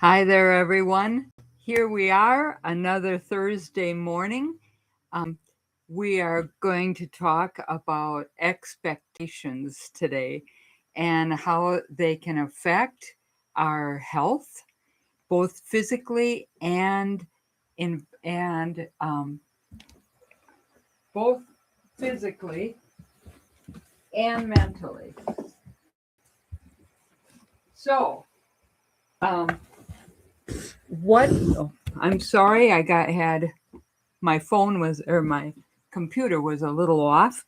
Hi there, everyone. Here we are, another Thursday morning. Um, we are going to talk about expectations today and how they can affect our health, both physically and both physically and mentally. So, um, what? Oh, I'm sorry, I got had my phone was or my computer was a little off.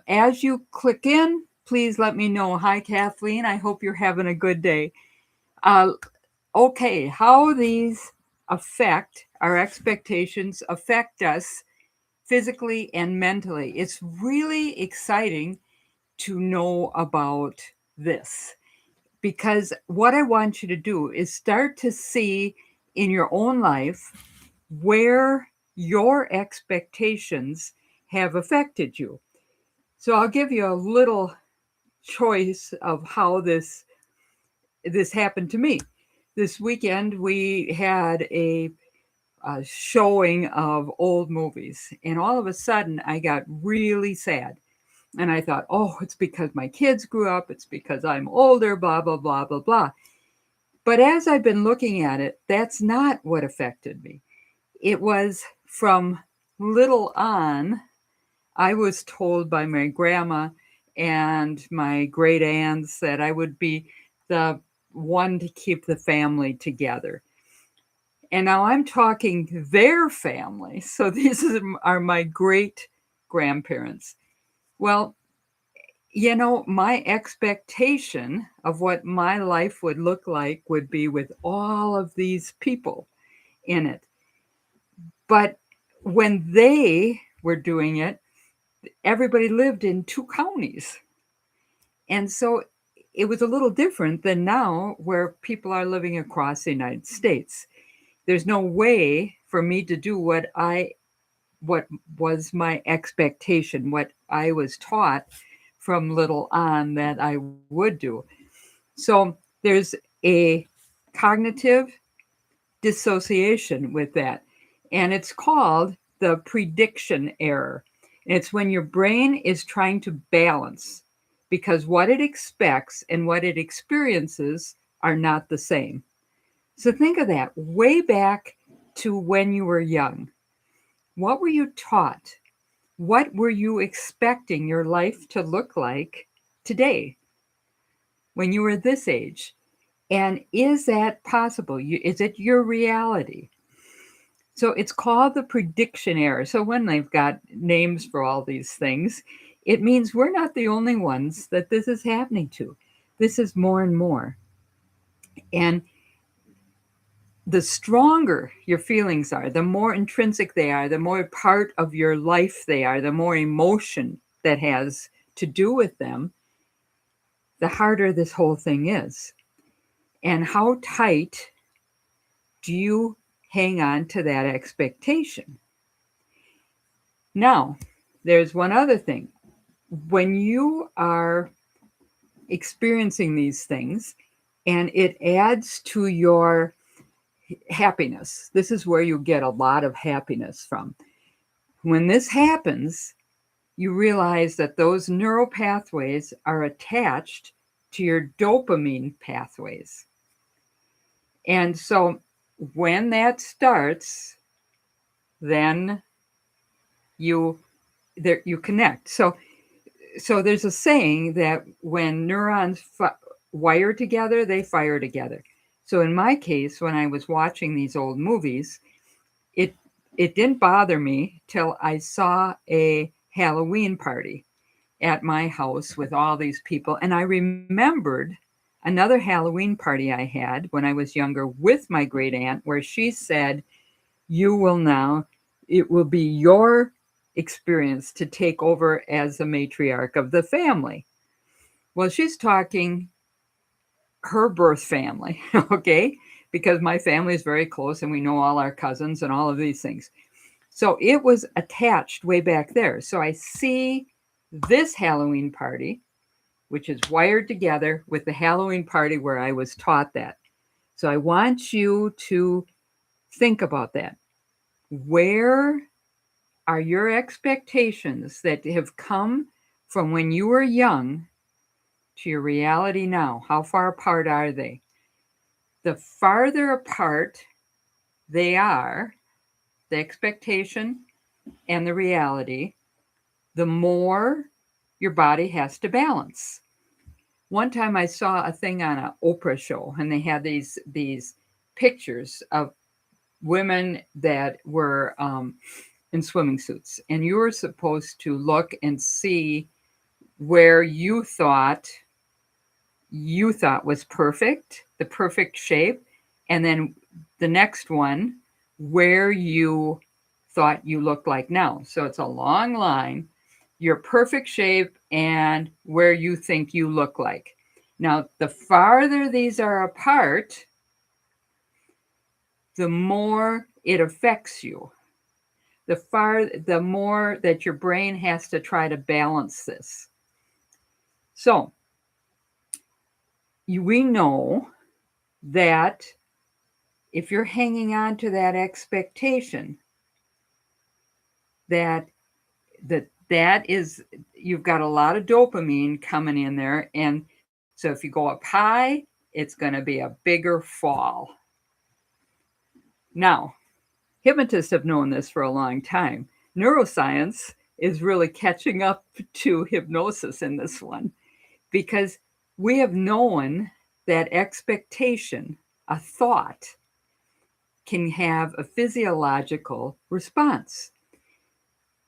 As you click in, please let me know. Hi, Kathleen. I hope you're having a good day. Uh, okay, how these affect our expectations affect us physically and mentally. It's really exciting to know about this because what I want you to do is start to see in your own life where your expectations have affected you. So I'll give you a little choice of how this happened to me. This weekend we had a showing of old movies, and all of a sudden I got really sad. And I thought, oh, it's because my kids grew up, it's because I'm older, blah, blah, blah, blah, blah. But as I've been looking at it, that's not what affected me. It was from little on, I was told by my grandma and my great aunts that I would be the one to keep the family together. And now I'm talking their family. So these are my great grandparents. Well, my expectation of what my life would look like would be with all of these people in it. But when they were doing it, everybody lived in two counties. And so it was a little different than now where people are living across the United States. There's no way for me to do what was my expectation, what I was taught from little on that I would do. So there's a cognitive dissociation with that. And it's called the prediction error. And it's when your brain is trying to balance because what it expects and what it experiences are not the same. So think of that way back to when you were young. What were you taught? What were you expecting your life to look like today when you were this age? And is that possible? Is it your reality? So it's called the prediction error. So when they've got names for all these things, it means we're not the only ones that this is happening to. This is more and more. And the stronger your feelings are, the more intrinsic they are, the more part of your life they are, the more emotion that has to do with them, the harder this whole thing is. And how tight do you hang on to that expectation? Now, there's one other thing. When you are experiencing these things and it adds to your happiness, this is where you get a lot of happiness from. When this happens, you realize that those neural pathways are attached to your dopamine pathways. And so when that starts, then you you connect. So there's a saying that when neurons wire together, they fire together. So in my case, when I was watching these old movies, it it didn't bother me till I saw a Halloween party at my house with all these people, and I remembered another Halloween party I had when I was younger with my great aunt, where she said, "You will now, it will be your experience to take over as the matriarch of the family." Well, she's talking her birth family, okay? Because my family is very close and we know all our cousins and all of these things. So it was attached way back there. So I see this Halloween party, which is wired together with the Halloween party where I was taught that. So I want you to think about that. Where are your expectations that have come from when you were young to your reality now? How far apart are they? The farther apart they are, the expectation and the reality, the more your body has to balance. One time I saw a thing on an Oprah show, and they had these pictures of women that were in swimming suits, and you were supposed to look and see where you thought was perfect, the perfect shape, and then the next one where you thought you looked like now. So it's a long line, your perfect shape and where you think you look like. Now, the farther these are apart, the more it affects you. The more that your brain has to try to balance this. So, we know that if you're hanging on to that expectation, that is, you've got a lot of dopamine coming in there, and so if you go up high, it's going to be a bigger fall. Now, hypnotists have known this for a long time. Neuroscience is really catching up to hypnosis in this one, because we have known that expectation, a thought, can have a physiological response.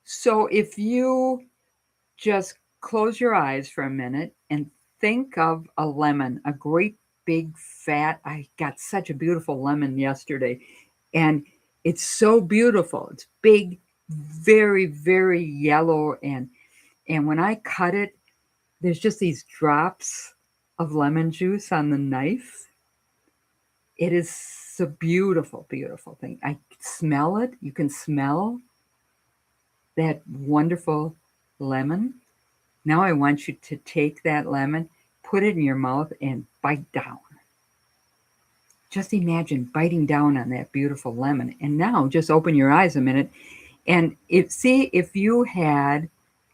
So if you just close your eyes for a minute and think of a lemon, a great big fat, I got such a beautiful lemon yesterday, and it's so beautiful. It's big, very, very yellow, and when I cut it, there's just these drops of lemon juice on the knife. It is a beautiful, beautiful thing. I smell it. You can smell that wonderful lemon. Now I want you to take that lemon, put it in your mouth, and bite down. Just imagine biting down on that beautiful lemon. And now just open your eyes a minute and see if you had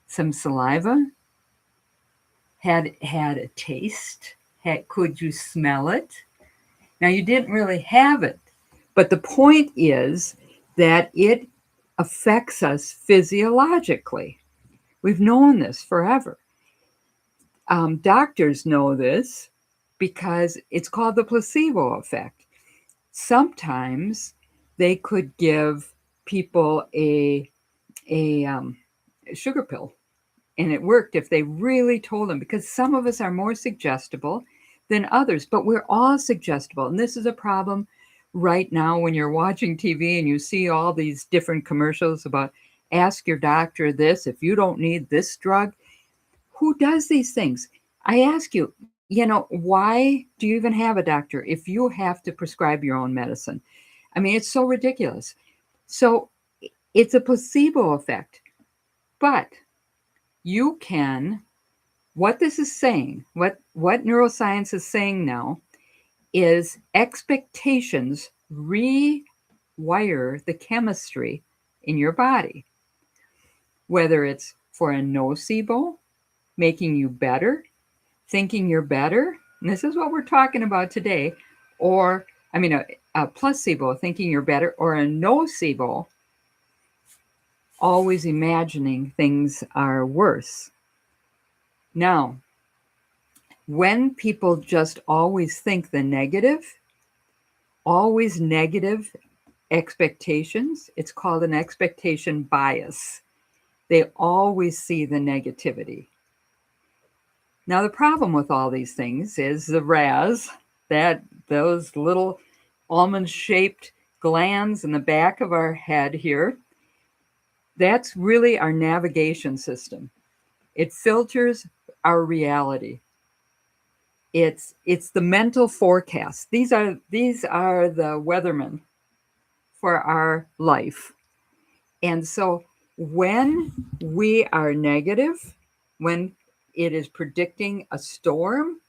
some saliva, had a taste, could you smell it? Now you didn't really have it, but the point is that it affects us physiologically. We've known this forever. Doctors know this because it's called the placebo effect. Sometimes they could give people a sugar pill, and it worked if they really told them, because some of us are more suggestible than others, but we're all suggestible. And this is a problem right now when you're watching TV and you see all these different commercials about ask your doctor this, if you don't need this drug. Who does these things? I ask you, why do you even have a doctor if you have to prescribe your own medicine? I mean, it's so ridiculous. So it's a placebo effect. But you can, what this is saying, what neuroscience is saying now, is expectations rewire the chemistry in your body. Whether it's for a nocebo, making you better, thinking you're better, and this is what we're talking about today, or, a placebo, thinking you're better, or a nocebo, always imagining things are worse. Now, when people just always think the negative, always negative expectations, it's called an expectation bias. They always see the negativity. Now, the problem with all these things is the RAS, those little almond-shaped glands in the back of our head here, that's really our navigation system. It filters our reality. It's the mental forecast. These are the weathermen for our life. And so when we are negative, when it is predicting a storm,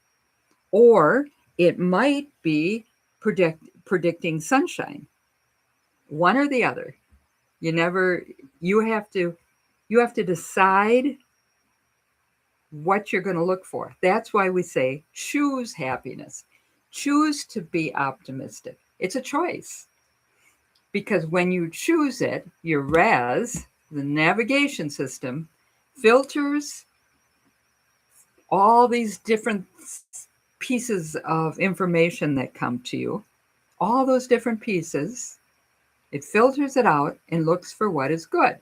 or it might be predicting sunshine. One or the other. You have to decide what you're going to look for. That's why we say choose happiness. Choose to be optimistic. It's a choice. Because when you choose it, your RAS, the navigation system, filters all these different pieces of information that come to you, all those different pieces, it filters it out and looks for what is good.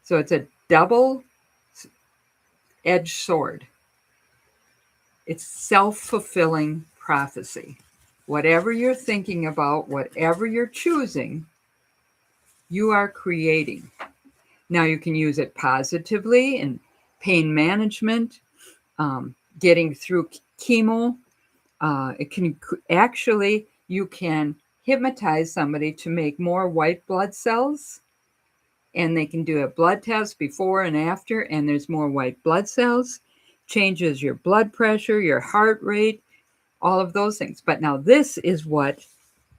So it's a double-edged sword. It's self-fulfilling prophecy. Whatever you're thinking about, whatever you're choosing, you are creating. Now you can use it positively in pain management, getting through chemo. It can actually, you can hypnotize somebody to make more white blood cells, and they can do a blood test before and after, and there's more white blood cells, changes your blood pressure, your heart rate, all of those things. But now this is what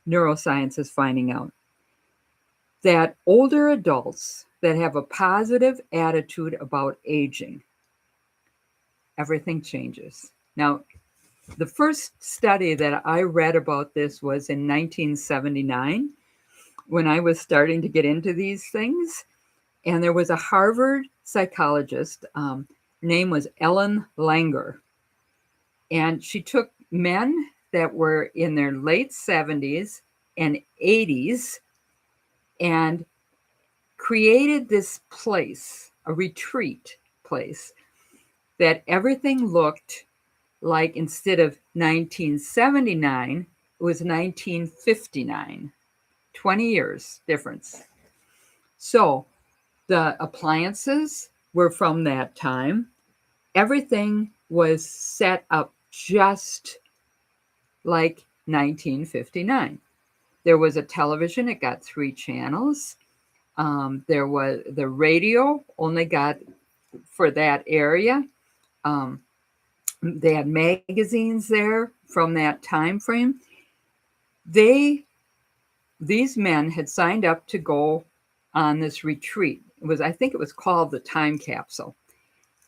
neuroscience is finding out, that older adults that have a positive attitude about aging, everything changes. Now, the first study that I read about this was in 1979 when I was starting to get into these things. And there was a Harvard psychologist, her name was Ellen Langer. And she took men that were in their late 70s and 80s and created this place, a retreat place, that everything looked like, instead of 1979, it was 1959, 20 years difference. So the appliances were from that time. Everything was set up just like 1959. There was a television, it got 3 channels. There was the radio, only got for that area. They had magazines there from that time frame. These men had signed up to go on this retreat. I think it was called the Time Capsule.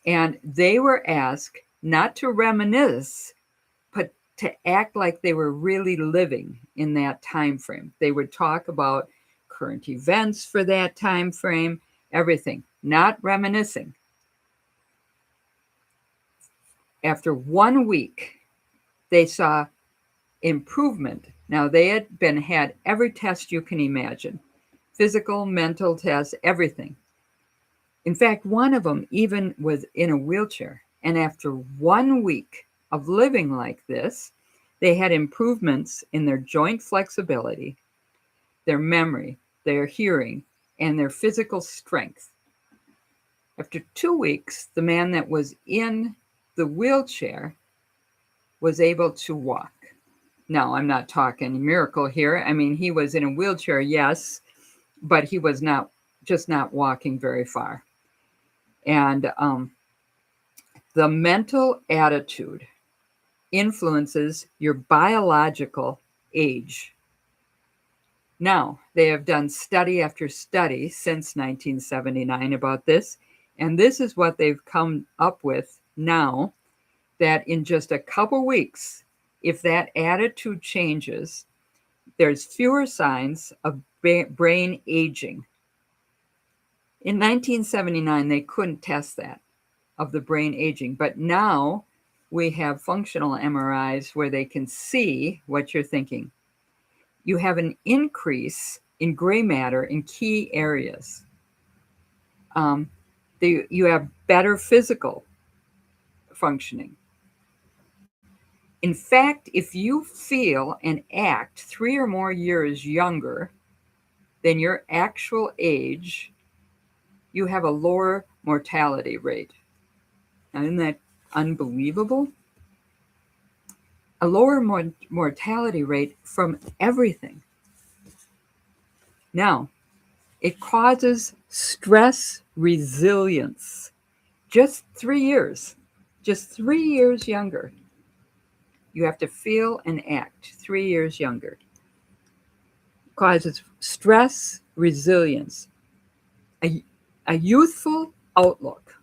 And they were asked not to reminisce, but to act like they were really living in that time frame. They would talk about current events for that time frame, everything, not reminiscing. After 1 week, they saw improvement. Now, they had every test you can imagine, physical, mental tests, everything. In fact, one of them even was in a wheelchair. And after 1 week of living like this, they had improvements in their joint flexibility, their memory, their hearing, and their physical strength. After 2 weeks, the man that was in the wheelchair was able to walk. Now, I'm not talking miracle here. I mean, he was in a wheelchair, yes, but he was not walking very far. And the mental attitude influences your biological age. Now, they have done study after study since 1979 about this, and this is what they've come up with now, that in just a couple weeks, if that attitude changes, there's fewer signs of brain aging. In 1979, they couldn't test that, of the brain aging, but now we have functional MRIs where they can see what you're thinking. You have an increase in gray matter in key areas. You have better physical functioning. In fact, if you feel and act 3 or more years younger than your actual age, you have a lower mortality rate. Now, isn't that unbelievable? A lower mortality rate from everything. Now, it causes stress resilience. Just 3 years younger. You have to feel and act 3 years younger. Causes stress, resilience. A youthful outlook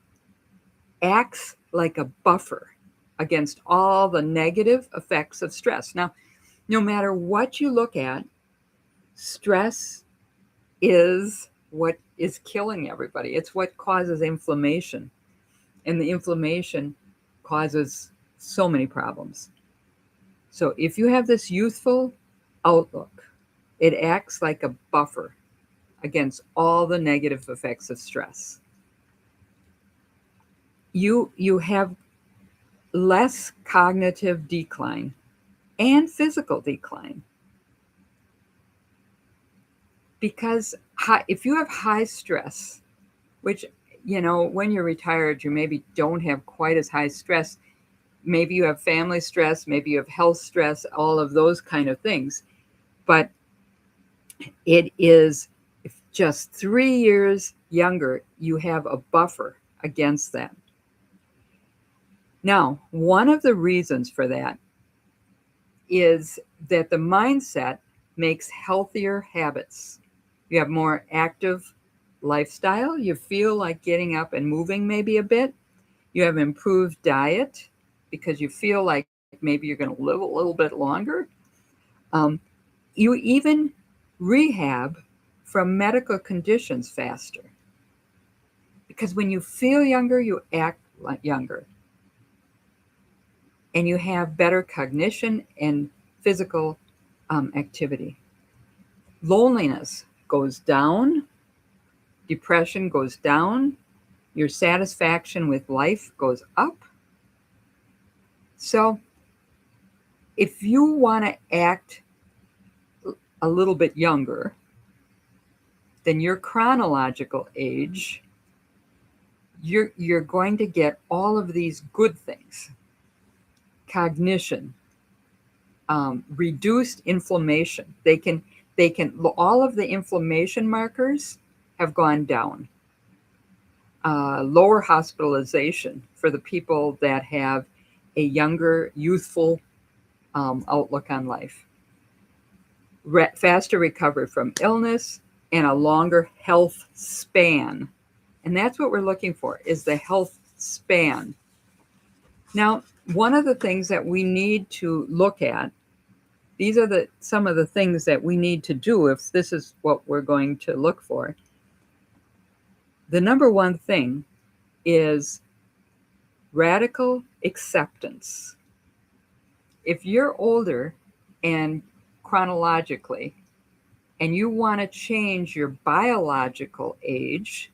acts like a buffer against all the negative effects of stress. Now, no matter what you look at, stress is what is killing everybody. It's what causes inflammation, and the inflammation causes so many problems. So if you have this youthful outlook, it acts like a buffer against all the negative effects of stress. You have less cognitive decline and physical decline, because if you have high stress, which, when you're retired, you maybe don't have quite as high stress. Maybe you have family stress, maybe you have health stress, all of those kind of things. But it is just 3 years younger, you have a buffer against that. Now, one of the reasons for that is that the mindset makes healthier habits. You have more active lifestyle. You feel like getting up and moving maybe a bit. You have improved diet because you feel like maybe you're going to live a little bit longer. You even rehab from medical conditions faster, because when you feel younger, you act like younger, and you have better cognition and physical activity. Loneliness goes down, depression goes down, your satisfaction with life goes up. So if you want to act a little bit younger than your chronological age, you're going to get all of these good things: cognition, reduced inflammation. They can all of the inflammation markers have gone down. Lower hospitalization for the people that have a younger, youthful outlook on life. Faster recovery from illness and a longer health span. And that's what we're looking for, is the health span. Now, one of the things that we need to look at, these are some of the things that we need to do if this is what we're going to look for. The number one thing is radical acceptance. If you're older and chronologically, and you want to change your biological age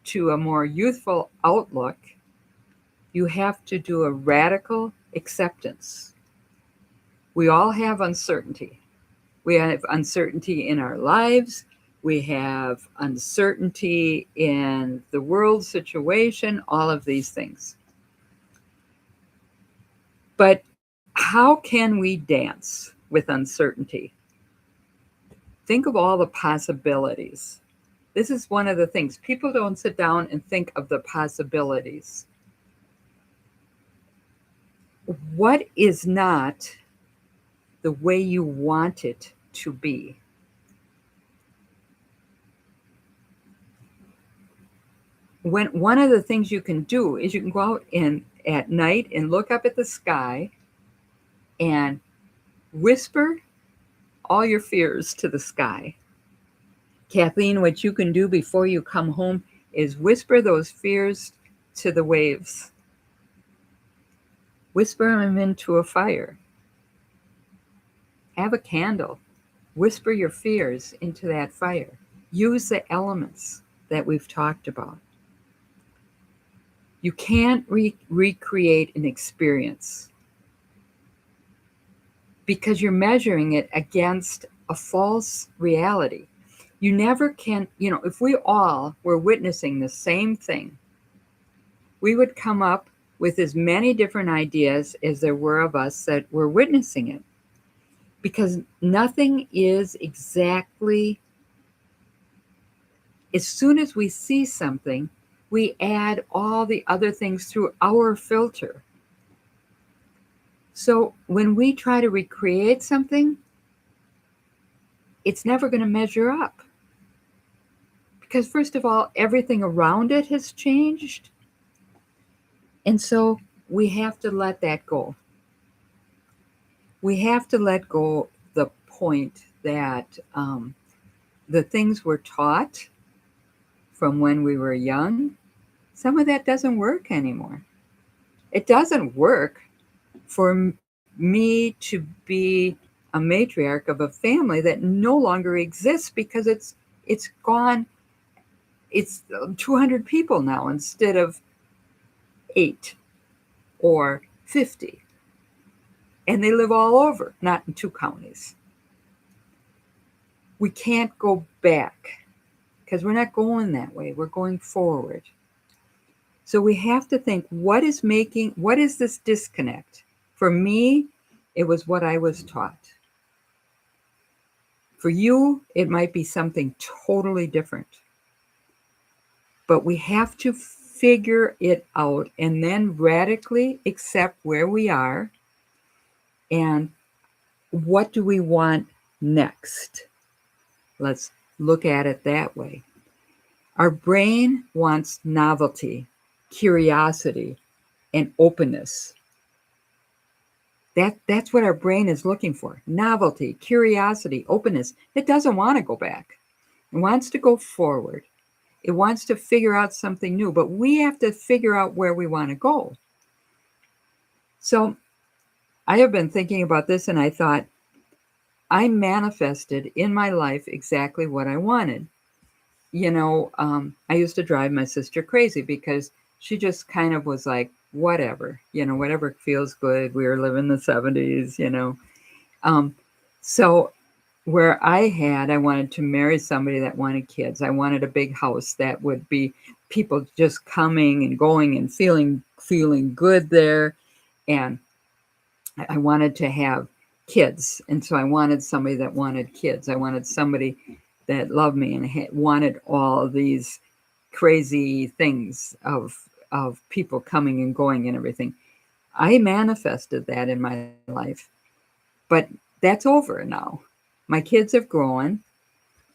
to a more youthful outlook, you have to do a radical acceptance. We all have uncertainty. We have uncertainty in our lives. We have uncertainty in the world situation, all of these things. But how can we dance with uncertainty? Think of all the possibilities. This is one of the things. People don't sit down and think of the possibilities. What is not the way you want it to be? One of the things you can do is you can go out at night and look up at the sky and whisper all your fears to the sky. Kathleen, what you can do before you come home is whisper those fears to the waves. Whisper them into a fire. Have a candle. Whisper your fears into that fire. Use the elements that we've talked about. You can't recreate an experience because you're measuring it against a false reality. You never can, if we all were witnessing the same thing, we would come up with as many different ideas as there were of us that were witnessing it, because nothing is exactly. As soon as we see something, we add all the other things through our filter. So when we try to recreate something, it's never going to measure up. Because, first of all, everything around it has changed. And so we have to let that go. We have to let go the point that the things we're taught from when we were young, some of that doesn't work anymore. It doesn't work for me to be a matriarch of a family that no longer exists because it's gone. It's 200 people now instead of 8 or 50, and they live all over, not in 2 counties. We can't go back because we're not going that way. We're going forward. So we have to think, what is this disconnect? For me, it was what I was taught. For you, it might be something totally different. But we have to figure it out and then radically accept where we are and what do we want next. Let's look at it that way. Our brain wants novelty, curiosity, and openness. That's what our brain is looking for. Novelty, curiosity, openness. It doesn't want to go back. It wants to go forward. It wants to figure out something new, but we have to figure out where we want to go. So I have been thinking about this and I thought, I manifested in my life exactly what I wanted. I used to drive my sister crazy because she just kind of was like, whatever, whatever feels good. We were living the 70s, So where I wanted to marry somebody that wanted kids. I wanted a big house that would be people just coming and going and feeling good there. And I wanted to have kids. And so I wanted somebody that wanted kids. I wanted somebody that loved me and wanted all of these crazy things of people coming and going and everything. I manifested that in my life, but that's over now. My kids have grown.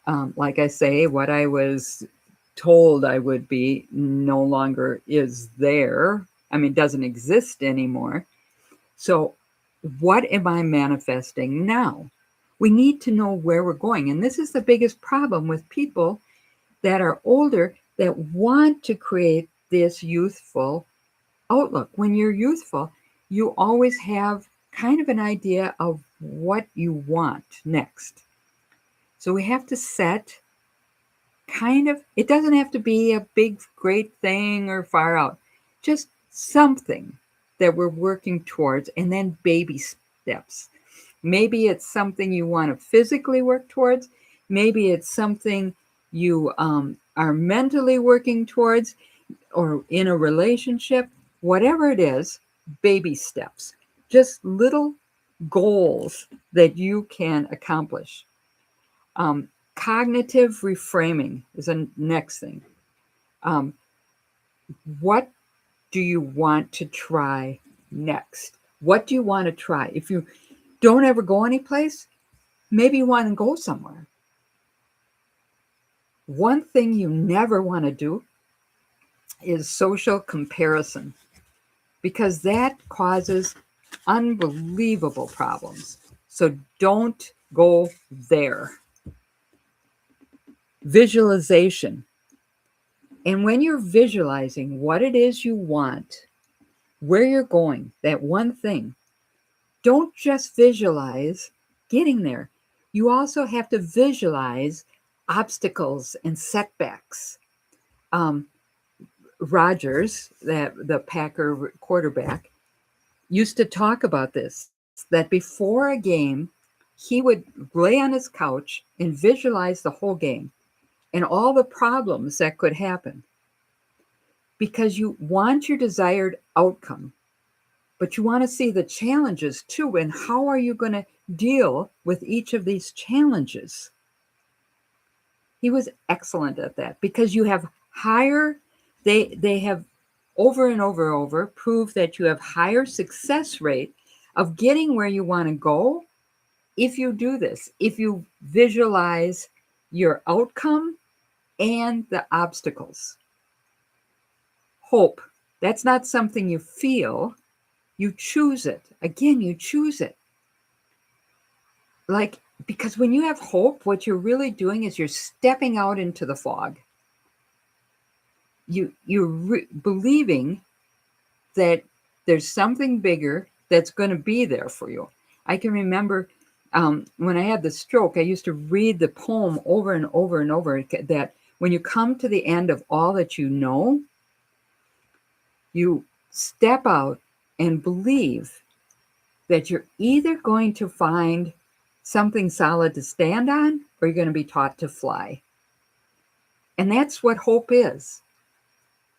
Like I say, what I was told I would be no longer is there. I mean, doesn't exist anymore. So what am I manifesting now? We need to know where we're going. And this is the biggest problem with people that are older that want to create this youthful outlook. When you're youthful, you always have kind of an idea of what you want next. So we have to set it doesn't have to be a big, great thing or far out, just something that we're working towards, and then baby steps. Maybe it's something you want to physically work towards. Maybe it's something you are mentally working towards, or in a relationship. Whatever it is, baby steps, just little goals that you can accomplish. Cognitive reframing is the next thing. What do you want to try next? What do you want to try? If you don't ever go anyplace, maybe you want to go somewhere. One thing you never want to do is social comparison, because that causes unbelievable problems. So don't go there. Visualization. And when you're visualizing what it is you want, where you're going, that one thing, don't just visualize getting there. You also have to visualize obstacles and setbacks. Rodgers, the Packer quarterback, used to talk about this, that before a game, he would lay on his couch and visualize the whole game and all the problems that could happen. Because you want your desired outcome, but you want to see the challenges too, and how are you going to deal with each of these challenges? He was excellent at that, because you have they have over and over proved that you have higher success rate of getting where you want to go if you do this, if you visualize your outcome and the obstacles. Hope, that's not something you feel, you choose it. Again, you choose it. Like, because when you have hope, what you're really doing is you're stepping out into the fog. You're believing that there's something bigger that's going to be there for you. I can remember when I had the stroke, I used to read the poem over and over and over, that when you come to the end of all that you know, you step out and believe that you're either going to find something solid to stand on, or you're going to be taught to fly. And that's what hope is.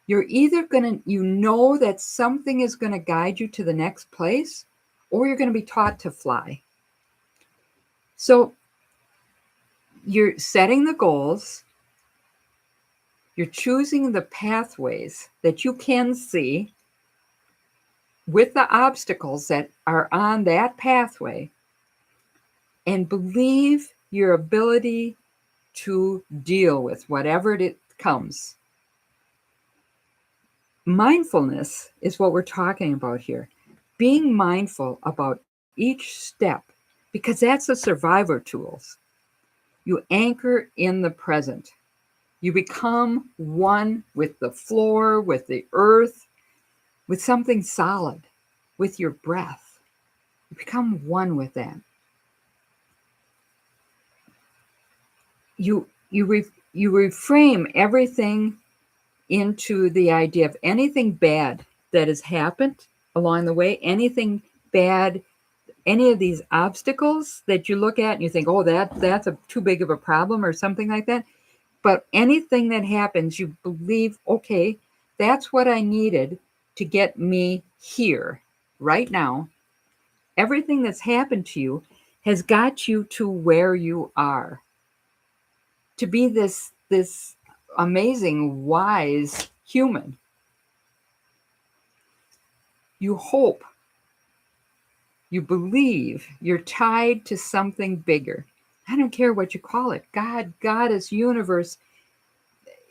You're either you know that something is going to guide you to the next place, or you're going to be taught to fly. So you're setting the goals, you're choosing the pathways that you can see with the obstacles that are on that pathway, and believe your ability to deal with whatever it comes. Mindfulness is what we're talking about here. Being mindful about each step, because that's the survivor tools. You anchor in the present. You become one with the floor, with the earth, with something solid, with your breath. You become one with that. You reframe everything into the idea of anything bad that has happened along the way, anything bad, any of these obstacles that you look at and you think, oh, that's too big of a problem or something like that. But anything that happens, you believe, okay, that's what I needed to get me here right now. Everything that's happened to you has got you to where you are. To be this amazing, wise human. You hope, you believe, you're tied to something bigger. I don't care what you call it. God, Goddess, universe,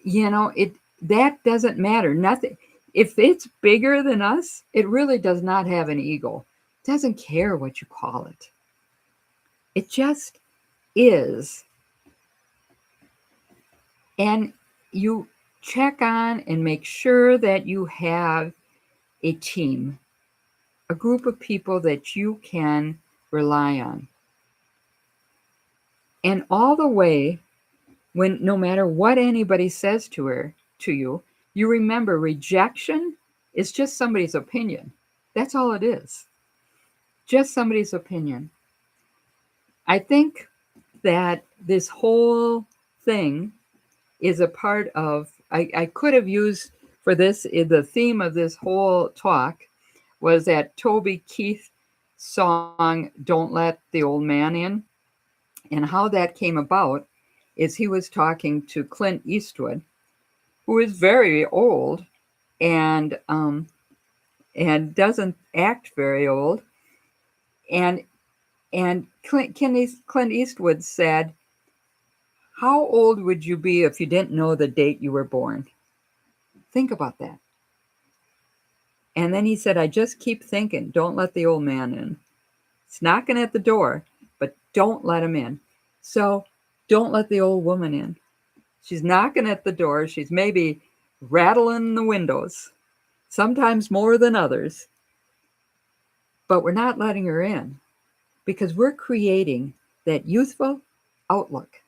that doesn't matter. Nothing. If it's bigger than us, it really does not have an ego. It doesn't care what you call it. It just is. And you check on and make sure that you have a team, a group of people that you can rely on. And all the way, when no matter what anybody says to you, you remember rejection is just somebody's opinion. That's all it is. Just somebody's opinion. I think that this whole thing is a part of, I could have used for this, the theme of this whole talk was that Toby Keith song, Don't Let the Old Man In. And how that came about is he was talking to Clint Eastwood, who is very old and doesn't act very old. And Clint Eastwood said, how old would you be if you didn't know the date you were born? Think about that. And then he said, I just keep thinking, don't let the old man in. It's knocking at the door, but don't let him in. So don't let the old woman in. She's knocking at the door. She's maybe rattling the windows, sometimes more than others. But we're not letting her in because we're creating that youthful outlook.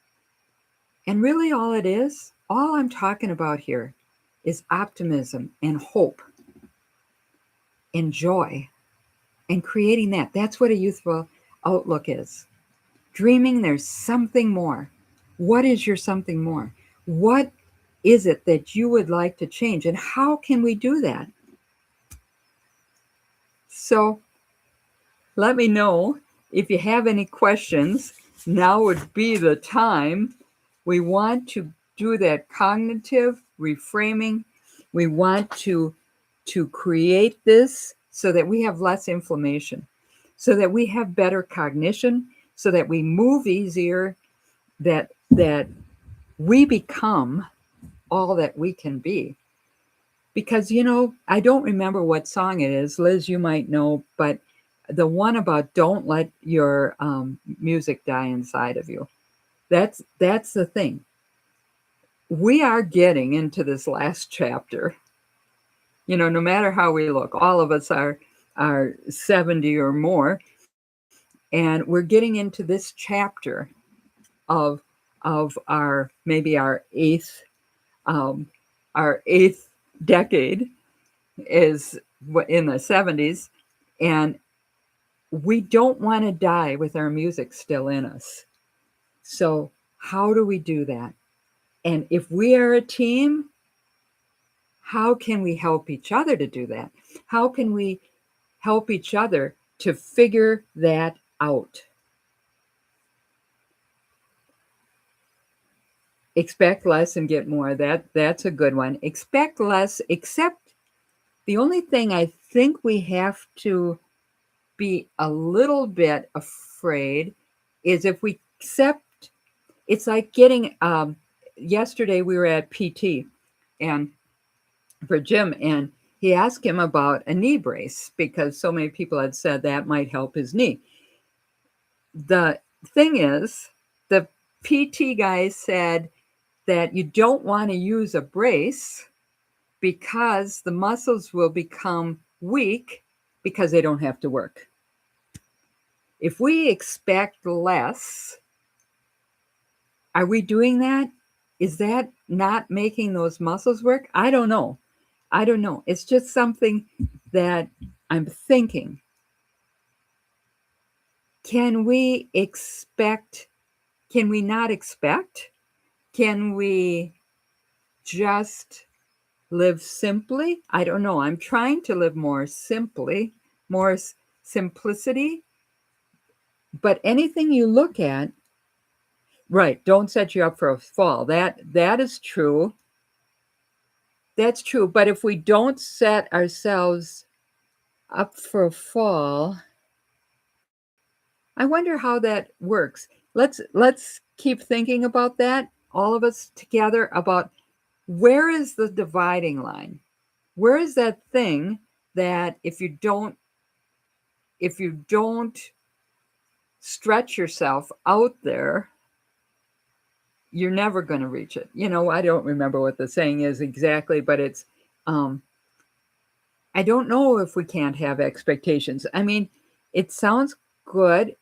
And really all it is, all I'm talking about here is optimism and hope and joy and creating that. That's what a youthful outlook is. Dreaming there's something more. What is your something more? What is it that you would like to change? And how can we do that? So let me know if you have any questions. Now would be the time. We want to do that cognitive reframing. We want to create this so that we have less inflammation. so that we have better cognition, so that we move easier, that we become all that we can be. Because, I don't remember what song it is. Liz, you might know, but the one about don't let your music die inside of you. That's the thing. We are getting into this last chapter. No matter how we look, all of us are 70 or more, and we're getting into this chapter of our maybe um, our eighth decade is in the 70s, and we don't want to die with our music still in us. So how do we do that? And if we are a team, how can we help each other to do that? How can we help each other to figure that out? Expect less and get more. That's a good one. Expect less, except the only thing I think we have to be a little bit afraid is if we accept, it's like getting, yesterday we were at PT and for Jim, and he asked him about a knee brace because so many people had said that might help his knee. The thing is, the PT guy said that you don't want to use a brace because the muscles will become weak because they don't have to work. If we expect less, are we doing that? Is that not making those muscles work? I don't know. It's just something that I'm thinking. Can we not expect? Can we just live simply? I don't know. I'm trying to live more simply, more simplicity. But anything you look at, right, don't set you up for a fall. That is true. That's true. But if we don't set ourselves up for a fall, I wonder how that works. Let's keep thinking about that, all of us together, about where is the dividing line? Where is that thing that if you don't stretch yourself out there, you're never going to reach it. I don't remember what the saying is exactly, but it's, I don't know if we can't have expectations. I mean, it sounds good.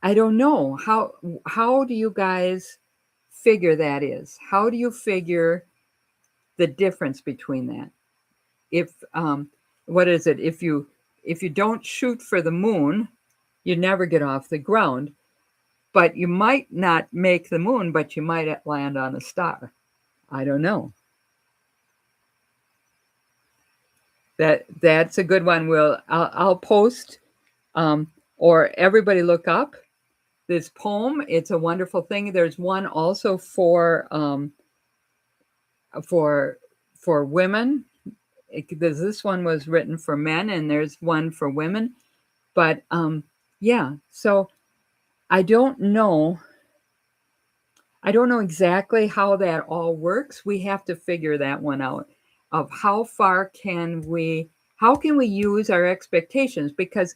I don't know. How do you guys figure that is? How do you figure the difference between that? If, what is it? If you don't shoot for the moon, you never get off the ground. But you might not make the moon, but you might land on a star. I don't know. That's a good one. I'll post, or everybody look up this poem. It's a wonderful thing. There's one also for women. This one was written for men, and there's one for women. But yeah, so I don't know exactly how that all works. We have to figure that one out, of how can we use our expectations, because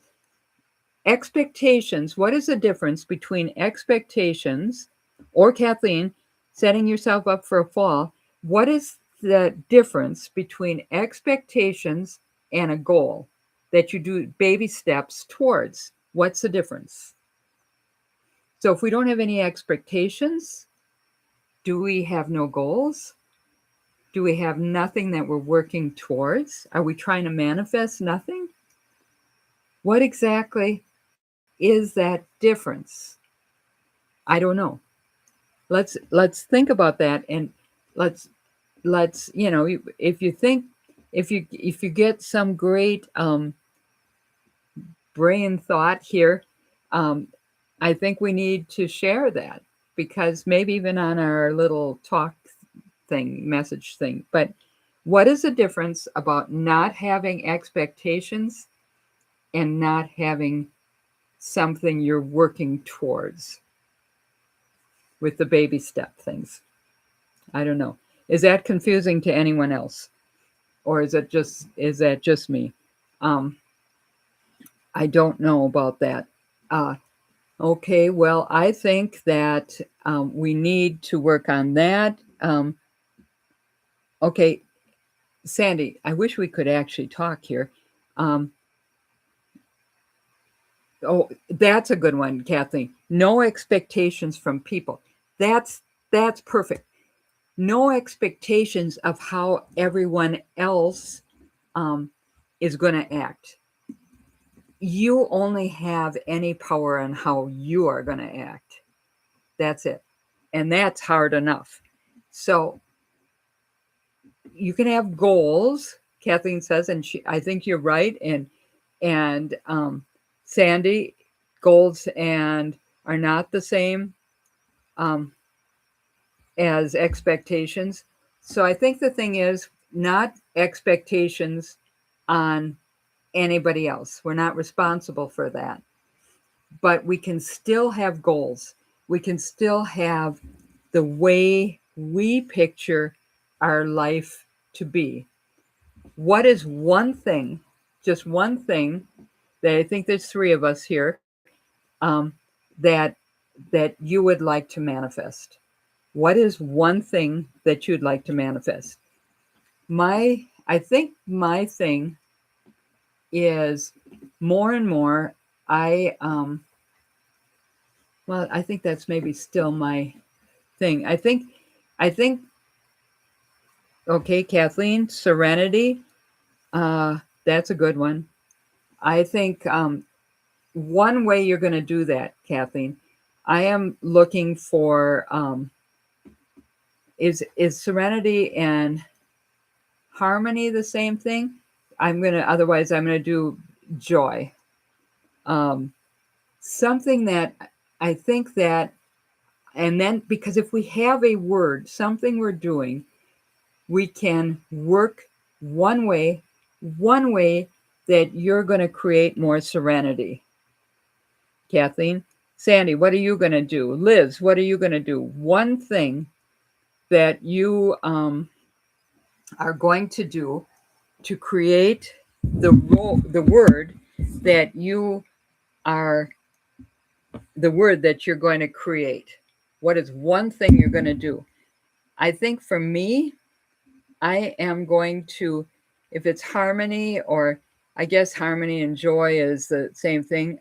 expectations, what is the difference between expectations, or Kathleen, setting yourself up for a fall? What is the difference between expectations and a goal that you do baby steps towards? What's the difference? So if we don't have any expectations, do we have no goals? Do we have nothing that we're working towards? Are we trying to manifest nothing? What exactly is that difference? I don't know. Let's think about that, and let's if you get some great brain thought here, I think we need to share that, because maybe even on our little talk thing, message thing. But what is the difference about not having expectations and not having something you're working towards with the baby step things. I don't know. Is that confusing to anyone else? Or is that just me? Um, I don't know about that. Uh, okay, well, I think that we need to work on that. Okay, Sandy, I wish we could actually talk here. Um, oh, that's a good one, Kathleen. No expectations from people. That's that's perfect. No expectations of how everyone else um, is going to act. You only have any power on how you are going to act. That's it. And that's hard enough. So you can have goals, Kathleen says, and I think you're right. And Sandy, goals and are not the same um, as expectations. So I think the thing is not expectations on anybody else. We're not responsible for that. But we can still have goals. We can still have the way we picture our life to be. What is one thing, just one thing, that I think there's three of us here, um, that that you would like to manifest? What is one thing that you'd like to manifest? I think my thing is more and more. I well, I think that's maybe still my thing. I think. Okay, Kathleen, serenity. That's a good one. I think one way you're going to do that, Kathleen, I am looking for is serenity and harmony the same thing? Otherwise I'm gonna do joy. Um, something that I think that, and then because if we have a word, something we're doing, we can work one way, one way that you're going to create more serenity. Kathleen, Sandy, what are you going to do? Liz, what are you going to do? One thing that you are going to do to create the word that you are the word that you're going to create. What is one thing you're going to do? I think for me, I am going to, if it's harmony, or I guess harmony and joy is the same thing.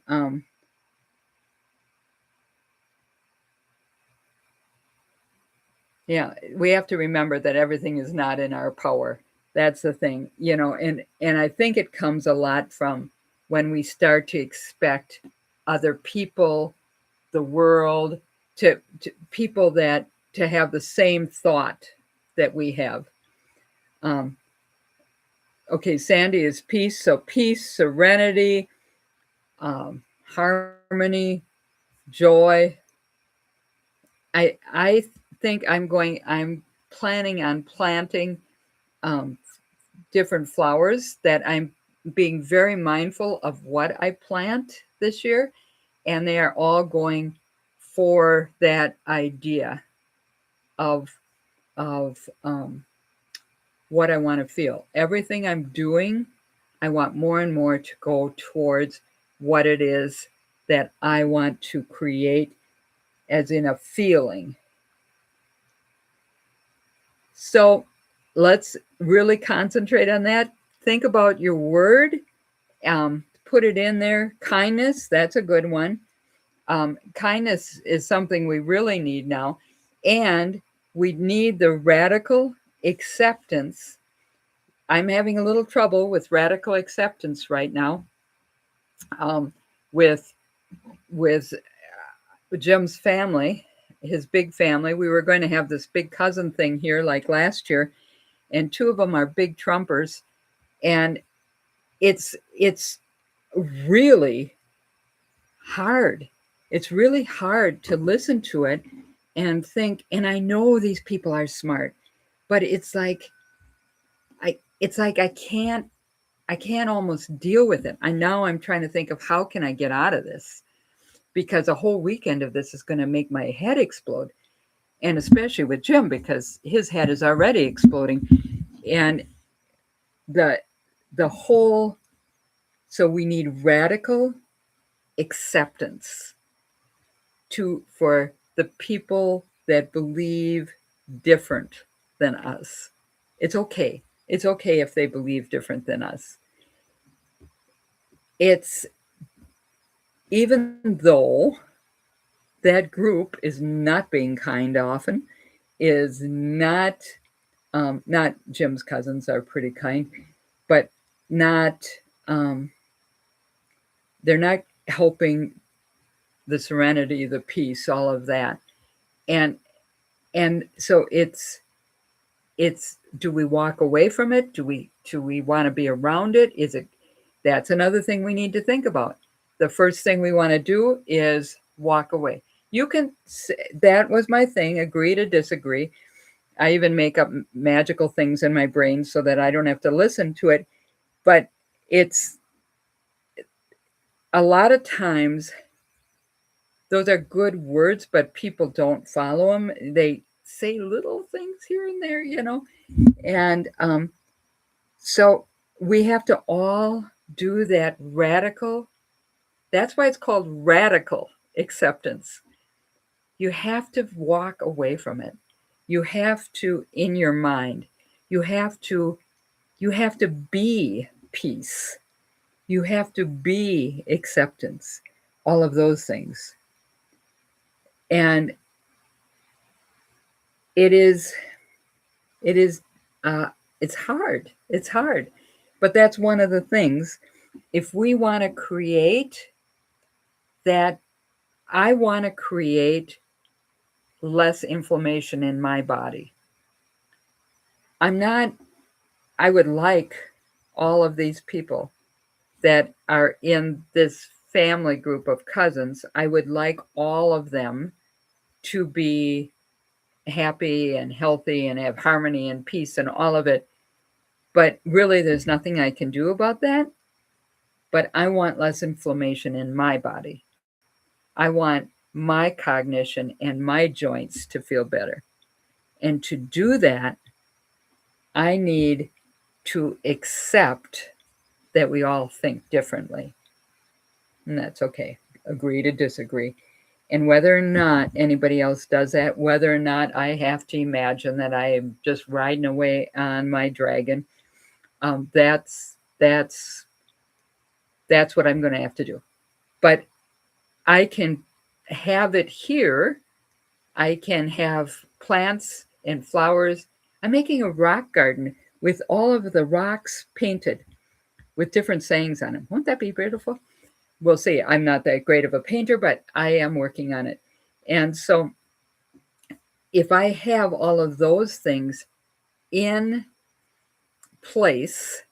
Yeah, we have to remember that everything is not in our power. That's the thing, and I think it comes a lot from when we start to expect other people, the world, to people that to have the same thought that we have. Um, okay, Sandy is peace, so peace, serenity, harmony, joy. I think I'm planning on planting um, different flowers, that I'm being very mindful of what I plant this year, and they are all going for that idea of what I want to feel. Everything I'm doing, I want more and more to go towards what it is that I want to create, as in a feeling. So let's really concentrate on that. Think about your word, put it in there. Kindness, that's a good one. Kindness is something we really need now. And we need the radical acceptance. I'm having a little trouble with radical acceptance right now, um, with with Jim's family, his big family. We were going to have this big cousin thing here like last year, and two of them are big Trumpers, and it's really hard. It's really hard to listen to it and think. And I know these people are smart, but it's like I can't almost deal with it. I'm trying to think of how can I get out of this. because a whole weekend of this is going to make my head explode. And especially with Jim, because his head is already exploding. And the the whole so we need radical acceptance for the people that believe different than us. It's okay. It's okay if they believe different than us. It's even though that group is not being kind often, is not Jim's cousins are pretty kind, but not um, they're not helping the serenity, the peace, all of that. And so it's do we walk away from it? Do we want to be around it? Is it That's another thing we need to think about. The first thing we want to do is walk away. You can say, that was my thing, agree to disagree. I even make up magical things in my brain so that I don't have to listen to it. But it's a lot of times those are good words, but people don't follow them. They say little things here and there. And so we have to all do that radical. That's why it's called radical acceptance. You have to walk away from it. You have to, in your mind, you have to be peace. You have to be acceptance. All of those things. And it is it's hard. It's hard. But that's one of the things. If we want to create that, I want to create less inflammation in my body. I would like all of these people that are in this family group of cousins, I would like all of them to be happy and healthy and have harmony and peace and all of it. But really, there's nothing I can do about that. But I want less inflammation in my body. I want my cognition and my joints to feel better. And to do that, I need to accept that we all think differently. And that's okay. Agree to disagree. And whether or not anybody else does that, whether or not I have to imagine that I am just riding away on my dragon, that's what I'm going to have to do. But I can have it here. I can have plants and flowers. I'm making a rock garden with all of the rocks painted with different sayings on them. Won't that be beautiful? We'll see. I'm not that great of a painter, but I am working on it. And so if I have all of those things in place,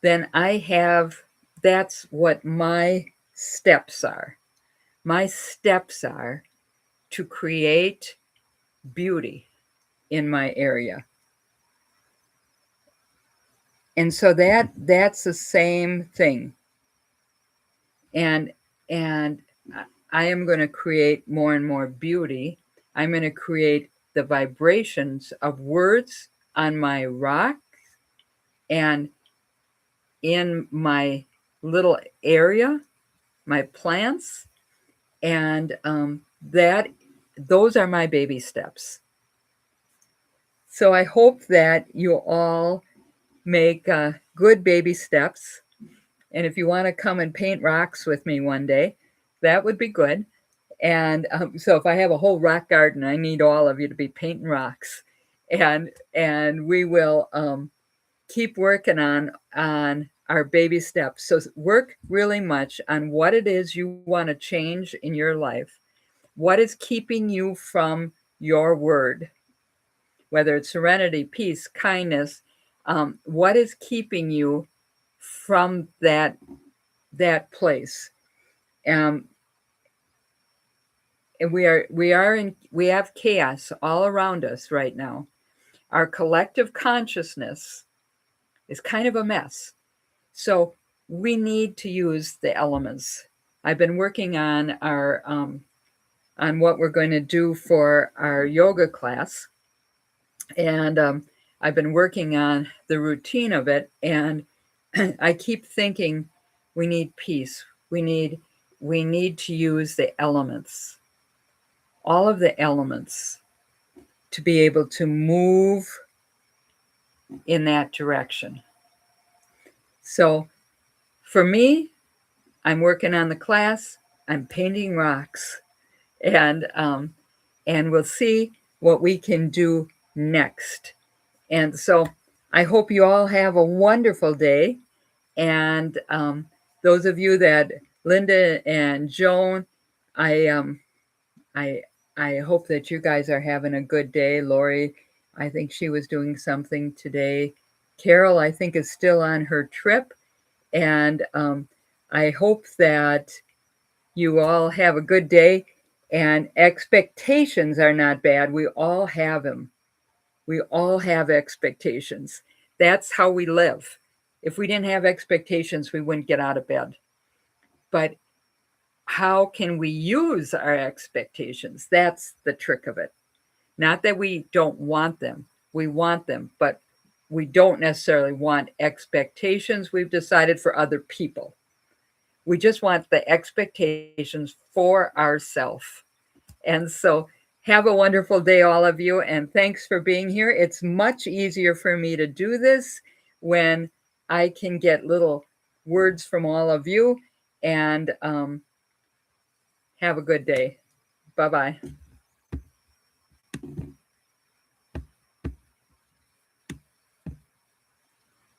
then that's what my steps are. My steps are to create beauty in my area. And so that's the same thing. And I am going to create more and more beauty. I'm going to create the vibrations of words on my rock and in my little area, my plants, and those are my baby steps. So I hope that you all make good baby steps. And if you want to come and paint rocks with me one day, that would be good. And so if I have a whole rock garden, I need all of you to be painting rocks. And we will keep working on our baby steps. So work really much on what it is you want to change in your life. What is keeping you from your word? Whether it's serenity, peace, kindness, what is keeping you from that place? And we have chaos all around us right now. Our collective consciousness is kind of a mess. So we need to use the elements. I've been working on our on what we're going to do for our yoga class, and I've been working on the routine of it, and I keep thinking we need peace. We need to use the elements, all of the elements, to be able to move in that direction. So for me, I'm working on the class. I'm painting rocks, and we'll see what we can do next. And so I hope you all have a wonderful day. And those of you that Linda and Joan, I I I hope that you guys are having a good day. Lori, I think she was doing something today. Carol, I think, is still on her trip, and I hope that you all have a good day. And expectations are not bad. We all have them. We all have expectations. That's how we live. If we didn't have expectations, we wouldn't get out of bed. But how can we use our expectations? That's the trick of it. Not that we don't want them, we want them, but we don't necessarily want expectations we've decided for other people. We just want the expectations for ourselves. And so, have a wonderful day, all of you, and thanks for being here. It's much easier for me to do this when I can get little words from all of you. And have a good day. Bye bye.